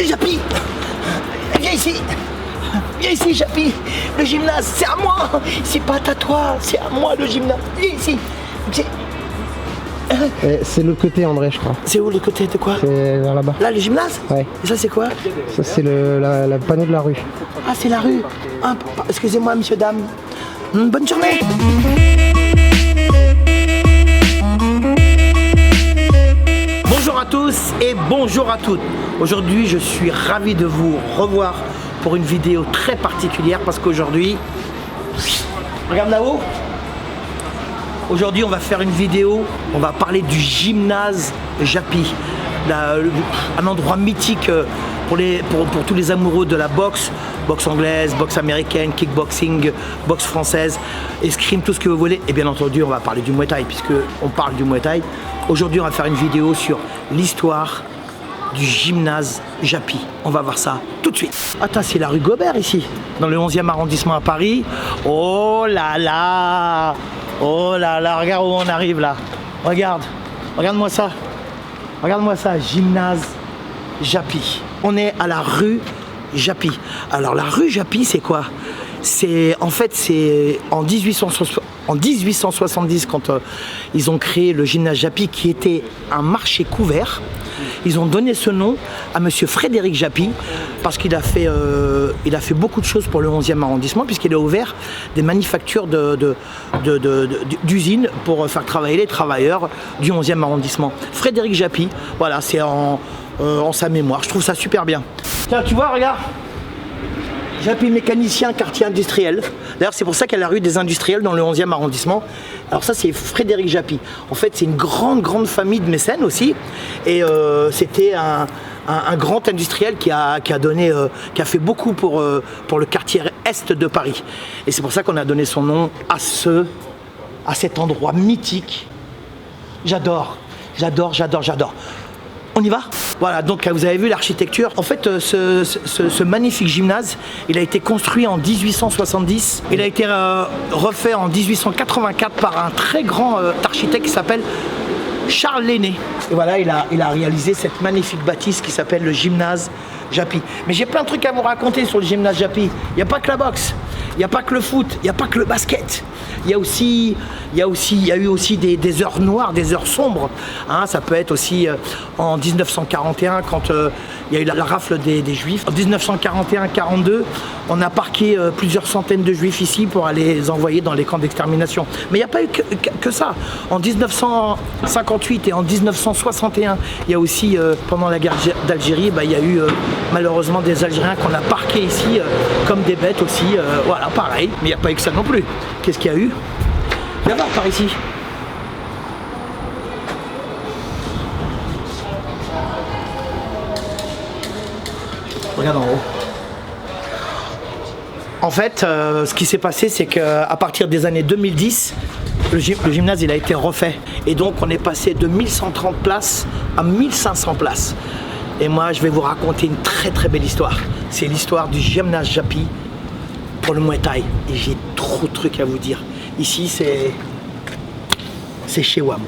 Allez, Japi, viens ici, Japi. Le gymnase, c'est à moi. C'est pas à toi, c'est à moi le gymnase. Viens ici. C'est l'autre côté, André, je crois. C'est où le côté de quoi? C'est vers là-bas. Là, le gymnase? Ouais. Et ça, c'est quoi? Ça, c'est le panneau de la rue. Ah, c'est la rue. Ah, excusez-moi, monsieur, dame. Bonne journée. Bonjour à tous et bonjour à toutes. Aujourd'hui, je suis ravi de vous revoir pour une vidéo très particulière parce qu'aujourd'hui, regarde là-haut. Aujourd'hui, on va faire une vidéo, on va parler du gymnase Japi, un endroit mythique pour tous les amoureux de la boxe, boxe anglaise, boxe américaine, kickboxing, boxe française, escrime, tout ce que vous voulez. Et bien entendu, on va parler du Muay Thai, puisqu'on parle du Muay Thai. Aujourd'hui, on va faire une vidéo sur l'histoire du gymnase Japi. On va voir ça tout de suite. Attends, c'est la rue Gobert ici, dans le 11e arrondissement à Paris. Oh là là! Oh là là, regarde où on arrive là. Regarde-moi ça. Regarde-moi ça, gymnase Japi. On est à la rue Japi. Alors la rue Japi, c'est quoi? C'est en en 1870 quand ils ont créé le gymnase Japi, qui était un marché couvert. Ils ont donné ce nom à monsieur Frédéric Japi parce qu'il a fait beaucoup de choses pour le 11e arrondissement, puisqu'il a ouvert des manufactures d'usines pour faire travailler les travailleurs du 11e arrondissement. Frédéric Japi, voilà, c'est en sa mémoire. Je trouve ça super bien. Tiens, tu vois, regarde. Japi mécanicien, quartier industriel. D'ailleurs, c'est pour ça qu'il y a la rue des industriels dans le 11e arrondissement. Alors ça, c'est Frédéric Japi. En fait, c'est une grande famille de mécènes aussi. Et c'était un grand industriel qui a fait beaucoup pour le quartier est de Paris. Et c'est pour ça qu'on a donné son nom à cet endroit mythique. J'adore. On y va? Voilà, donc vous avez vu l'architecture. En fait, ce magnifique gymnase, il a été construit en 1870. Il a été refait en 1884 par un très grand architecte qui s'appelle Charles Lenné. Et voilà, il a réalisé cette magnifique bâtisse qui s'appelle le gymnase Japi. Mais j'ai plein de trucs à vous raconter sur le gymnase Japi. Il n'y a pas que la boxe, il n'y a pas que le foot, il n'y a pas que le basket. Il y a eu aussi des heures noires, des heures sombres. Hein, ça peut être aussi en 1941 quand il y a eu la rafle des Juifs. En 1941-42, on a parqué plusieurs centaines de Juifs ici pour aller les envoyer dans les camps d'extermination. Mais il n'y a pas eu que ça. En 1958 et en 1961, il y a aussi, pendant la guerre d'Algérie, il y a eu malheureusement des Algériens qu'on a parqués ici comme des bêtes aussi. Voilà, pareil. Mais il n'y a pas eu que ça non plus. Qu'est-ce qu'il y a eu? Viens voir par ici. Regarde en haut. En fait, ce qui s'est passé, c'est qu'à partir des années 2010, le gymnase il a été refait. Et donc on est passé de 1130 places à 1500 places. Et moi, je vais vous raconter une très belle histoire. C'est l'histoire du gymnase Japi pour le Muay Thai. Et j'ai trop de trucs à vous dire. Ici, c'est chez WAM.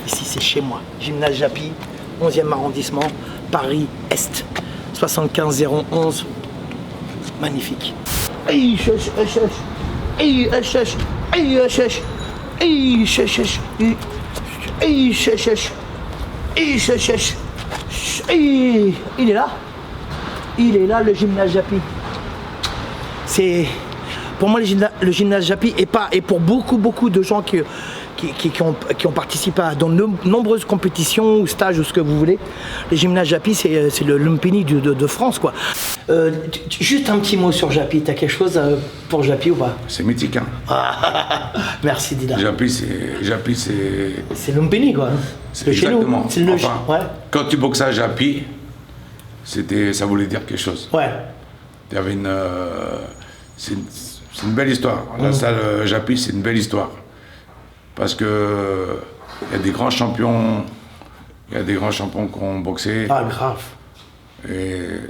Ici, c'est chez moi. Gymnase Japi, 11e arrondissement, Paris-Est, 75011. Magnifique. Il est là le gymnase Japi. C'est pour moi le gymnase Japi et pour beaucoup de gens qui ont participé à de nombreuses compétitions ou stages ou ce que vous voulez. Le gymnase Japi, c'est le Lumpini de France, quoi. Juste un petit mot sur Japi. T'as quelque chose pour Japi ou pas? C'est mythique, hein. Merci Dida. Japi, c'est... C'est Lumpini, quoi. C'est exactement. C'est le ouais. Quand tu boxais à Japi, ça voulait dire quelque chose. Ouais. Il y avait c'est une belle histoire. La salle Japi, c'est une belle histoire. Parce que il y a des grands champions qui ont boxé. Ah, grave. Et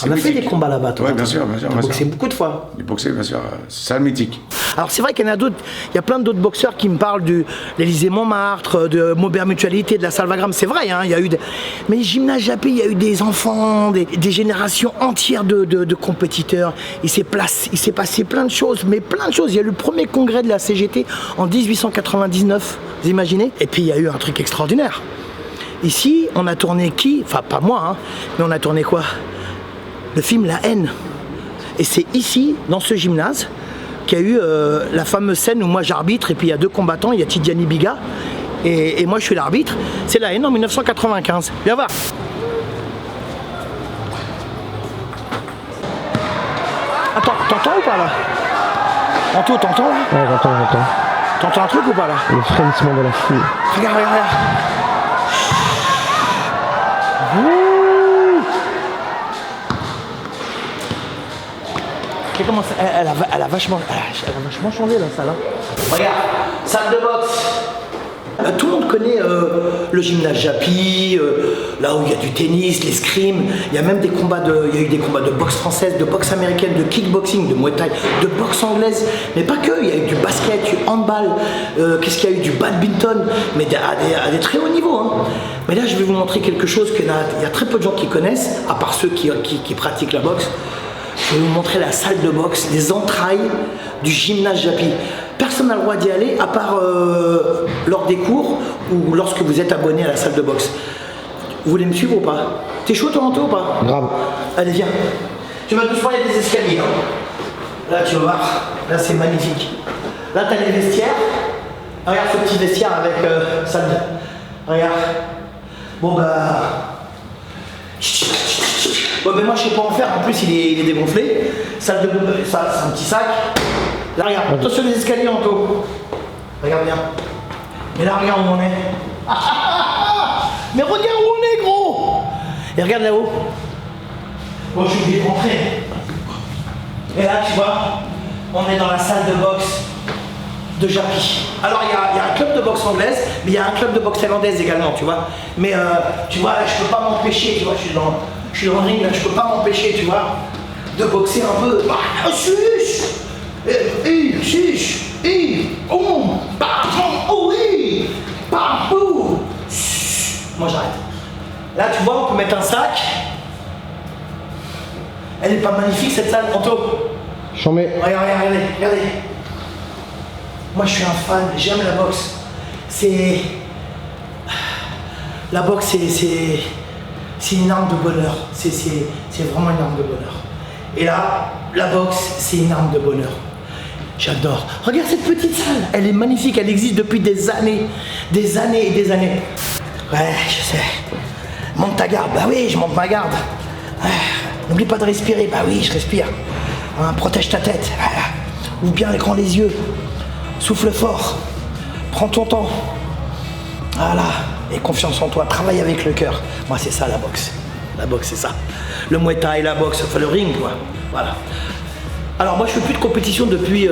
On a fait des combats là-bas, toi. Oui, bien sûr, bien sûr. On a boxé beaucoup de fois. Du boxer, bien sûr. C'est ça le mythique. Alors c'est vrai qu'il y en a d'autres, il y a plein d'autres boxeurs qui me parlent de l'Élysée Montmartre, de Maubert Mutualité, de la Salvagram, c'est vrai, hein, il y a eu mais Gymnase Japy, il y a eu des enfants, des générations entières de compétiteurs, il s'est passé plein de choses, mais plein de choses. Il y a eu le premier congrès de la CGT en 1899, vous imaginez? Et puis il y a eu un truc extraordinaire. Ici, on a tourné enfin pas moi, hein, mais on a tourné quoi? Le film La Haine. Et c'est ici, dans ce gymnase, qu'il y a eu la fameuse scène où moi j'arbitre et puis il y a deux combattants, il y a Tidjani Biga et moi je suis l'arbitre. C'est La Haine en 1995. Viens voir. Attends, t'entends ou pas là? Anto, t'entends là? Ouais, j'entends. T'entends un truc ou pas là? Le frémissement de la foule. Regarde. Elle a vachement changé la salle. Hein. Regarde, salle de boxe. Tout le monde connaît le gymnase Japy, là où il y a du tennis, l'escrime. Il y a même des combats il y a eu des combats de boxe française, de boxe américaine, de kickboxing, de muay thai, de boxe anglaise. Mais pas que, il y a eu du basket, du handball, qu'est-ce qu'il y a eu, du badminton, mais à des très hauts niveaux. Hein. Mais là, je vais vous montrer quelque chose qu'il y a très peu de gens qui connaissent, à part ceux qui pratiquent la boxe. Je vais vous montrer la salle de boxe, les entrailles du gymnase Japy. Personne n'a le droit d'y aller, à part lors des cours ou lorsque vous êtes abonné à la salle de boxe. Vous voulez me suivre ou pas? T'es chaud toi, Anto, ou pas? Grave. Allez, viens. Tu vas doucement, il y a des escaliers. Hein. Là, tu vas voir. Là, c'est magnifique. Là, t'as les vestiaires. Regarde ce petit vestiaire avec salle de... Regarde. Bon, bah... Bon, ben moi je sais pas en faire, en plus il est dégonflé. Salle de ça, c'est un petit sac. Là regarde, attention les escaliers en taux. Regarde bien. Et là regarde où on est. Mais regarde où on est gros. Et regarde là-haut. Bon je suis obligé de rentrer. Et là tu vois, on est dans la salle de boxe de Japy. Alors il y a un club de boxe anglaise, mais il y a un club de boxe thaïlandaise également, tu vois. Mais tu vois, là je peux pas m'empêcher, tu vois, je suis dans le ring, là, je peux pas m'empêcher, tu vois, de boxer un peu. Moi j'arrête. Là tu vois, on peut mettre un sac. Elle est pas magnifique cette salle, Anto? J'en mets. Regardez. Moi je suis un fan, j'aime la boxe. La boxe c'est une arme de bonheur. C'est vraiment une arme de bonheur. Et là, la boxe, c'est une arme de bonheur. J'adore. Regarde cette petite salle. Elle est magnifique. Elle existe depuis des années. Des années et des années. Ouais, je sais. Monte ta garde. Bah oui, je monte ma garde. Ouais. N'oublie pas de respirer. Bah oui, je respire. Hein, protège ta tête. Voilà. Ouvre bien grand les yeux. Souffle fort. Prends ton temps. Voilà. Et confiance en toi, travaille avec le cœur. Moi, c'est ça la boxe. La boxe, c'est ça. Le muay thai, la boxe, enfin le ring, quoi. Voilà. Alors, moi, je fais plus de compétition depuis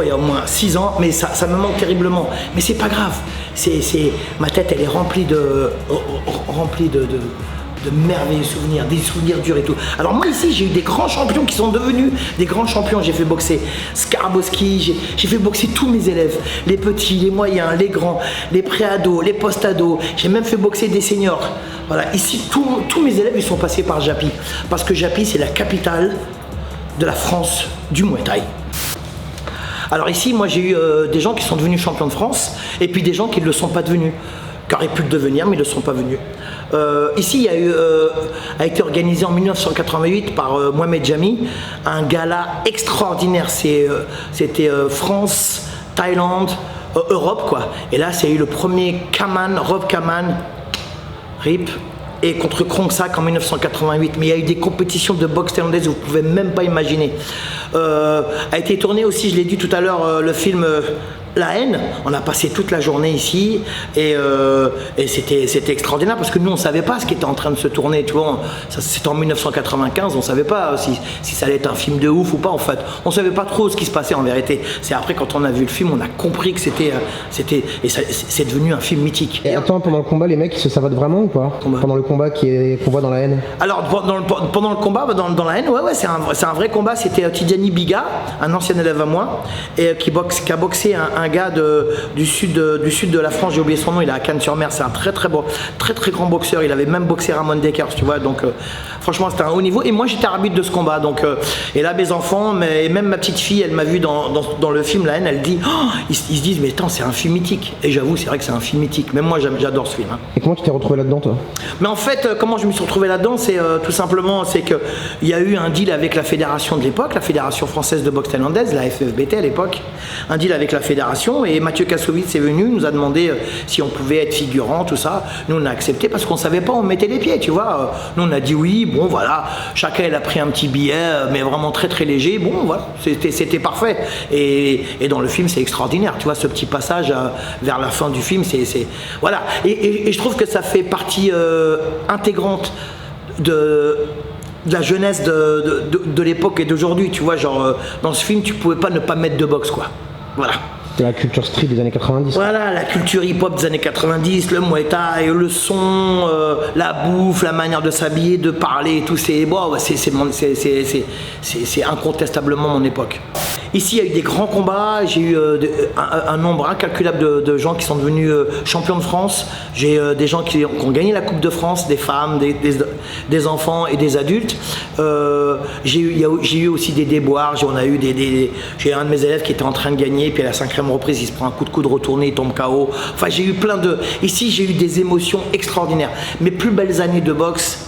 il y a au moins 6 ans, mais ça me manque terriblement. Mais c'est pas grave. Ma tête, elle est remplie de merveilleux souvenirs, des souvenirs durs et tout. Alors moi ici j'ai eu des grands champions qui sont devenus des grands champions. J'ai fait boxer Skarbowski, j'ai fait boxer tous mes élèves, les petits, les moyens, les grands, les pré-ados, les post-ados. J'ai même fait boxer des seniors. Voilà, ici tous mes élèves ils sont passés par Japy. Parce que Japy c'est la capitale de la France du Muay Thai. Alors ici moi j'ai eu des gens qui sont devenus champions de France et puis des gens qui ne le sont pas devenus. Qui auraient pu le devenir mais ils ne le sont pas venus. Ici, a été organisé en 1988 par Mohamed Jami, un gala extraordinaire. C'était France, Thaïlande, Europe, quoi. Et là, c'est eu le premier Kaman, Rob Kaman, RIP, et contre Krongsak en 1988. Mais il y a eu des compétitions de boxe thaïlandaise, vous ne pouvez même pas imaginer. A été tourné aussi, je l'ai dit tout à l'heure, le film La Haine, on a passé toute la journée ici et c'était extraordinaire parce que nous on savait pas ce qui était en train de se tourner, tu vois. C'était en 1995, on savait pas si ça allait être un film de ouf ou pas en fait. On savait pas trop ce qui se passait en vérité. C'est après quand on a vu le film, on a compris que c'est devenu un film mythique. Et attends, pendant le combat, les mecs ils se savatent vraiment ou pas? Pendant le combat qu'on voit dans La Haine? Alors pendant le combat, dans La Haine, ouais, c'est un vrai combat. C'était Tidjani Biga, un ancien élève à moi, et qui a boxé un gars du sud de la France, j'ai oublié son nom, il est à Cannes-sur-Mer, c'est un très grand boxeur, il avait même boxé Ramon Dekers, tu vois, donc franchement c'était un haut niveau, et moi j'étais arbitre de ce combat, donc et là mes enfants, et même ma petite fille, elle m'a vu dans le film La Haine, elle dit, oh, ils se disent mais attends, c'est un film mythique, et j'avoue c'est vrai que c'est un film mythique, même moi j'adore ce film. Hein. Et comment tu t'es retrouvé là-dedans toi? Mais en fait, comment je me suis retrouvé là-dedans, c'est tout simplement, c'est qu'il y a eu un deal avec la fédération de l'époque, la Fédération Française de Boxe Thaïlandaise, la FFBT à l'époque, un deal avec la fédération, et Mathieu Kassovitz est venu, nous a demandé si on pouvait être figurant, tout ça. Nous on a accepté parce qu'on savait pas où on mettait les pieds, tu vois. Nous on a dit oui, bon voilà, chacun il a pris un petit billet, mais vraiment très léger, bon voilà, c'était parfait. Et dans le film c'est extraordinaire, tu vois, ce petit passage vers la fin du film, c'est voilà. Et je trouve que ça fait partie intégrante de la jeunesse de l'époque et d'aujourd'hui, tu vois, genre dans ce film tu pouvais pas ne pas mettre de boxe, quoi. Voilà. C'était la culture street des années 90. Voilà, la culture hip-hop des années 90, le Muay Thai, le son, la bouffe, la manière de s'habiller, de parler, tout c'est incontestablement mon époque. Ici, il y a eu des grands combats, j'ai eu un nombre incalculable de gens qui sont devenus champions de France. J'ai des gens qui ont gagné la Coupe de France, des femmes, des enfants et des adultes. J'ai eu aussi des déboires, j'ai un de mes élèves qui était en train de gagner, puis à la 5e reprise, il se prend un coup de coude retourné, il tombe KO. Enfin, j'ai eu Ici, j'ai eu des émotions extraordinaires. Mes plus belles années de boxe,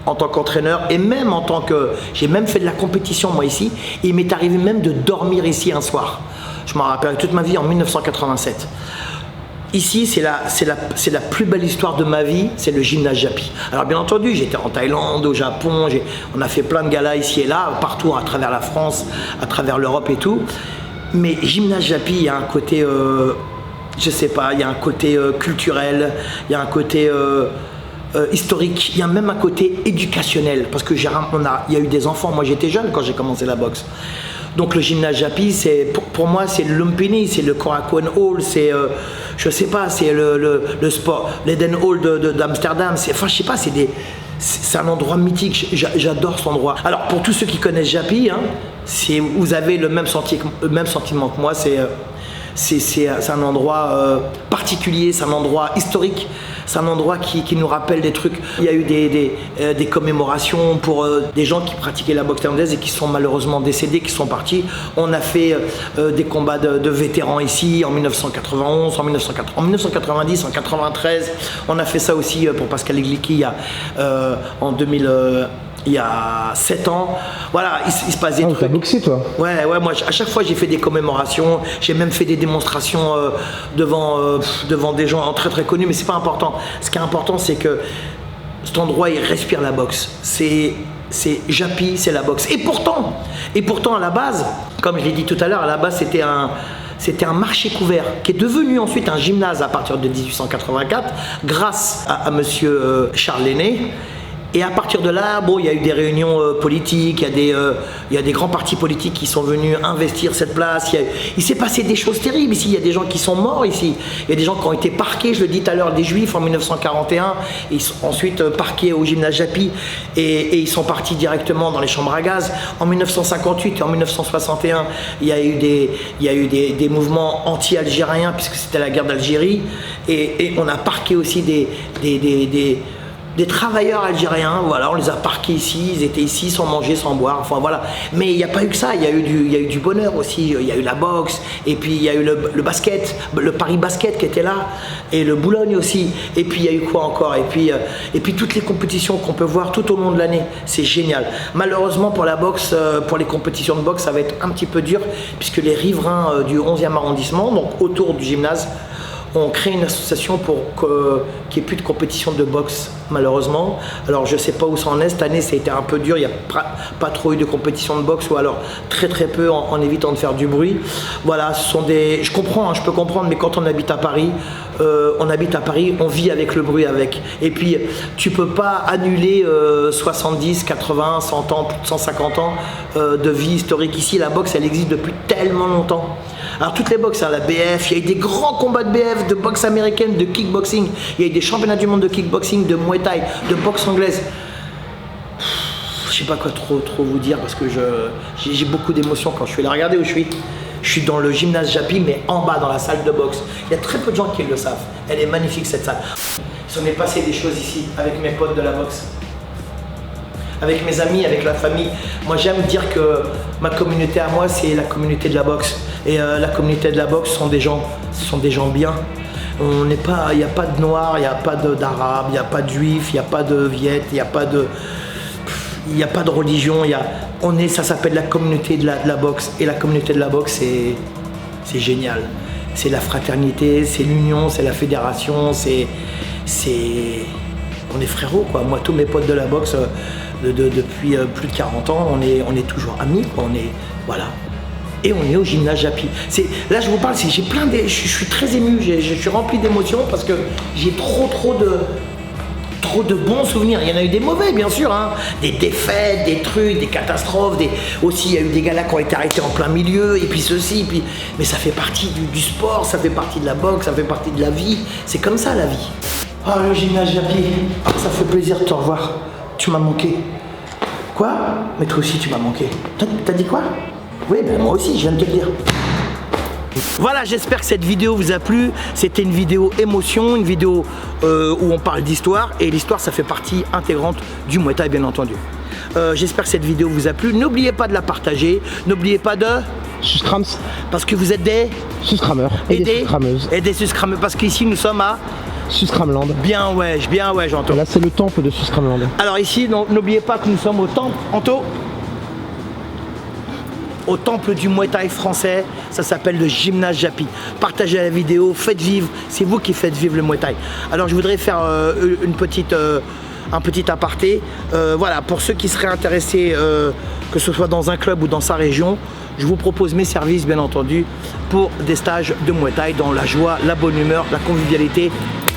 en tant qu'entraîneur et même en tant que... J'ai même fait de la compétition moi ici et il m'est arrivé même de dormir ici un soir. Je m'en rappelle toute ma vie en 1987. Ici, c'est la plus belle histoire de ma vie, c'est le gymnase Japy. Alors bien entendu, j'étais en Thaïlande, au Japon, on a fait plein de galas ici et là, partout à travers la France, à travers l'Europe et tout. Mais gymnase Japy, il y a un côté, je sais pas, il y a un côté culturel, il y a un côté... historique, il y a même un côté éducationnel parce que il y a eu des enfants, moi j'étais jeune quand j'ai commencé la boxe, donc le gymnase Japy c'est pour moi c'est le Lumpini, c'est le Korakuen Hall, c'est je sais pas, c'est le sport, l'Eden Hall d'Amsterdam, enfin je sais pas, c'est un endroit mythique, j'adore cet endroit. Alors pour tous ceux qui connaissent Japy, hein, vous avez le même sentiment que moi, c'est un endroit particulier, c'est un endroit historique, c'est un endroit qui nous rappelle des trucs. Il y a eu des commémorations pour des gens qui pratiquaient la boxe thaïlandaise et qui sont malheureusement décédés, qui sont partis. On a fait des combats de vétérans ici en 1991, en 1990, en 93. On a fait ça aussi pour Pascal Igliki en 2000. Il y a 7 ans, voilà, il se passe des trucs. T'as boxé toi? Ouais, moi à chaque fois j'ai fait des commémorations, j'ai même fait des démonstrations devant des gens très connus, mais c'est pas important. Ce qui est important c'est que cet endroit il respire la boxe. C'est Japy, c'est la boxe. Et pourtant à la base, comme je l'ai dit tout à l'heure, à la base c'était un marché couvert qui est devenu ensuite un gymnase à partir de 1884 grâce à monsieur Charles Lenné. Et à partir de là, bon, il y a eu des réunions politiques, il y a des grands partis politiques qui sont venus investir cette place. Il s'est passé des choses terribles ici. Il y a des gens qui sont morts ici. Il y a des gens qui ont été parqués, je le dis tout à l'heure, des Juifs en 1941. Ils sont ensuite parqués au gymnase Japy et ils sont partis directement dans les chambres à gaz. En 1958 et en 1961, il y a eu des mouvements anti-algériens puisque c'était la guerre d'Algérie. Et on a parqué aussi des travailleurs algériens, voilà, on les a parqués ici, ils étaient ici sans manger, sans boire, enfin voilà. Mais il n'y a pas eu que ça, il y a eu du bonheur aussi, il y a eu la boxe, et puis il y a eu le basket, le Paris Basket qui était là, et le Boulogne aussi, et puis il y a eu quoi encore, et puis toutes les compétitions qu'on peut voir tout au long de l'année, c'est génial. Malheureusement pour la boxe, pour les compétitions de boxe, ça va être un petit peu dur, puisque les riverains du 11e arrondissement, donc autour du gymnase, ont créé une association pour qu'il n'y ait plus de compétition de boxe, malheureusement. Alors je sais pas où ça en est, cette année ça a été un peu dur, il n'y a pas trop eu de compétition de boxe, ou alors très peu en évitant de faire du bruit. Voilà, ce sont des... Je comprends, hein, je peux comprendre, mais quand on habite à Paris, on vit avec le bruit avec. Et puis tu peux pas annuler 70, 80, 100 ans, plus de 150 ans de vie historique ici. La boxe, elle existe depuis tellement longtemps. Alors toutes les boxes, hein, la BF, il y a eu des grands combats de BF, de boxe américaine, de kickboxing, il y a eu des championnats du monde de kickboxing, de muay thai, de boxe anglaise. Je sais pas quoi trop vous dire parce que j'ai beaucoup d'émotions quand je suis là. Regardez où je suis. Je suis dans le gymnase Japy, mais en bas dans la salle de boxe. Il y a très peu de gens qui le savent. Elle est magnifique cette salle. Il s'en est passé des choses ici avec mes potes de la boxe, avec mes amis, avec la famille. Moi j'aime dire que ma communauté à moi c'est la communauté de la boxe. Et la communauté de la boxe ce sont des gens bien. On n'est pas, il n'y a pas de noirs, il n'y a pas d'arabes, il n'y a pas de juifs, il n'y a pas de viettes, il n'y a pas de religion, ça s'appelle la communauté de la boxe. Et la communauté de la boxe, c'est génial. C'est la fraternité, c'est l'union, c'est la fédération, on est frérots, quoi. Moi, tous mes potes de la boxe, depuis plus de 40 ans, on est toujours amis, quoi. Voilà. Et on est au gymnase Japy. Là, je vous parle, je suis très ému, je suis rempli d'émotions parce que j'ai trop de bons souvenirs. Il y en a eu des mauvais, bien sûr, hein. Des défaites, des trucs, des catastrophes. Aussi, il y a eu des gars là qui ont été arrêtés en plein milieu, et puis ceci, mais ça fait partie du sport, ça fait partie de la boxe, ça fait partie de la vie. C'est comme ça, la vie. Oh, le gymnase Japy, ça fait plaisir de te revoir. Tu m'as manqué. Quoi? Mais toi aussi, tu m'as manqué. T'as dit quoi? Oui, ben moi aussi, je viens de te le dire. Voilà, j'espère que cette vidéo vous a plu. C'était une vidéo émotion, une vidéo où on parle d'histoire. Et l'histoire, ça fait partie intégrante du Muay Thai, bien entendu. J'espère que cette vidéo vous a plu. N'oubliez pas de la partager. N'oubliez pas de... Suscrams. Parce que vous êtes des... Suscrameurs. Et des suscrameuses. Et des suscrameurs. Parce qu'ici, nous sommes à... Suscramland. Bien ouais, j'entends. Là, c'est le temple de Suscramland. Alors ici, n'oubliez pas que nous sommes au temple, au temple du Muay Thai français, ça s'appelle le gymnase Japy. Partagez la vidéo, faites vivre, c'est vous qui faites vivre le Muay Thai. Alors je voudrais faire un petit aparté. Voilà, pour ceux qui seraient intéressés, que ce soit dans un club ou dans sa région, je vous propose mes services, bien entendu, pour des stages de Muay Thai dans la joie, la bonne humeur, la convivialité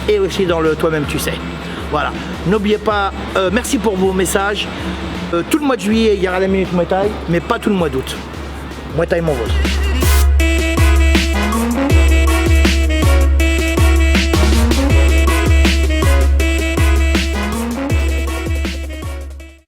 et aussi dans le toi-même tu sais. Voilà, n'oubliez pas, merci pour vos messages. Tout le mois de juillet, il y aura la Minute Muay Thai, mais pas tout le mois d'août. Muay Thai m'envole.